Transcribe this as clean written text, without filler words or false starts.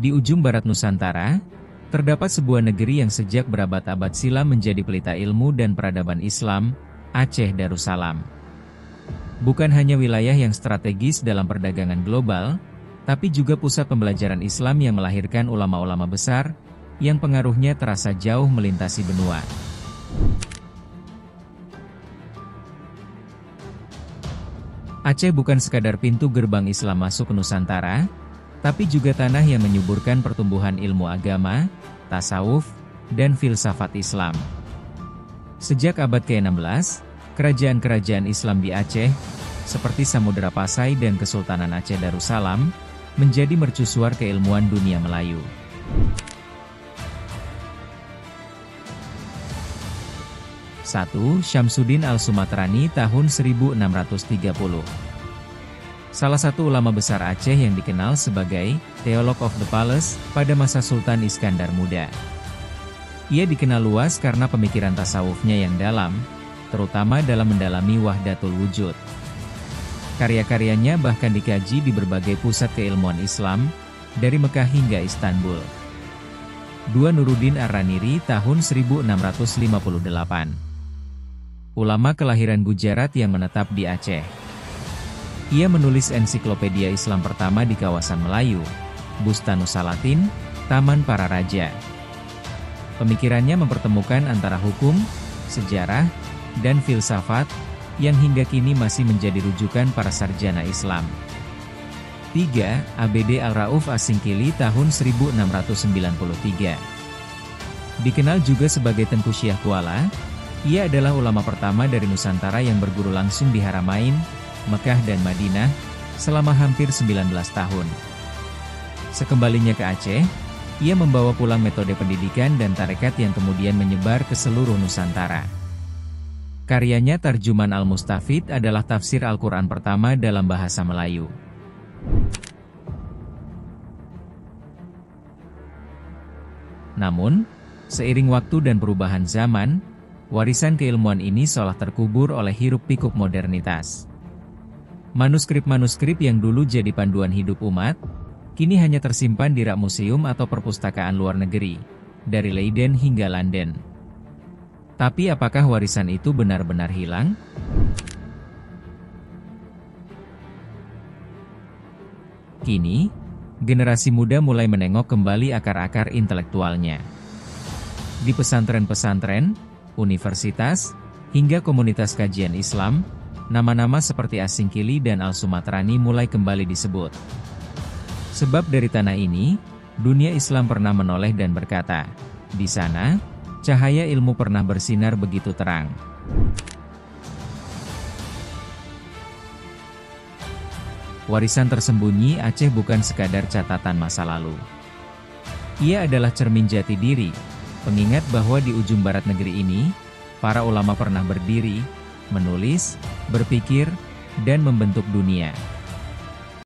Di ujung barat Nusantara, terdapat sebuah negeri yang sejak berabad-abad silam menjadi pelita ilmu dan peradaban Islam, Aceh Darussalam. Bukan hanya wilayah yang strategis dalam perdagangan global, tapi juga pusat pembelajaran Islam yang melahirkan ulama-ulama besar, yang pengaruhnya terasa jauh melintasi benua. Aceh bukan sekadar pintu gerbang Islam masuk ke Nusantara, tapi juga tanah yang menyuburkan pertumbuhan ilmu agama, tasawuf, dan filsafat Islam. Sejak abad ke-16, kerajaan-kerajaan Islam di Aceh, seperti Samudra Pasai dan Kesultanan Aceh Darussalam, menjadi mercusuar keilmuan dunia Melayu. Syamsuddin Al-Sumatrani tahun 1630. Salah satu ulama besar Aceh yang dikenal sebagai Theolog of the Palace pada masa Sultan Iskandar Muda. Ia dikenal luas karena pemikiran tasawufnya yang dalam, terutama dalam mendalami wahdatul wujud. Karya-karyanya bahkan dikaji di berbagai pusat keilmuan Islam, dari Mekah hingga Istanbul. Nuruddin Ar-Raniri tahun 1658. Ulama kelahiran Gujarat yang menetap di Aceh. Ia menulis ensiklopedia Islam pertama di kawasan Melayu, Bustanus Salatin, Taman Para Raja. Pemikirannya mempertemukan antara hukum, sejarah, dan filsafat, yang hingga kini masih menjadi rujukan para sarjana Islam. Abd Al-Rauf As-Singkili tahun 1693. Dikenal juga sebagai Tengku Syah Kuala, ia adalah ulama pertama dari Nusantara yang berguru langsung di Haramain, Mekah dan Madinah, selama hampir 19 tahun. Sekembalinya ke Aceh, ia membawa pulang metode pendidikan dan tarekat yang kemudian menyebar ke seluruh Nusantara. Karyanya Tarjuman Al-Mustafid adalah tafsir Al-Quran pertama dalam bahasa Melayu. Namun, seiring waktu dan perubahan zaman, warisan keilmuan ini seolah terkubur oleh hiruk-pikuk modernitas. Manuskrip-manuskrip yang dulu jadi panduan hidup umat, kini hanya tersimpan di rak museum atau perpustakaan luar negeri, dari Leiden hingga London. Tapi apakah warisan itu benar-benar hilang? Kini, generasi muda mulai menengok kembali akar-akar intelektualnya. Di pesantren-pesantren, universitas, hingga komunitas kajian Islam, nama-nama seperti As-Singkili dan Al-Sumatrani mulai kembali disebut. Sebab dari tanah ini, dunia Islam pernah menoleh dan berkata, di sana, cahaya ilmu pernah bersinar begitu terang. Warisan tersembunyi Aceh bukan sekadar catatan masa lalu. Ia adalah cermin jati diri, pengingat bahwa di ujung barat negeri ini, para ulama pernah berdiri, menulis, berpikir, dan membentuk dunia.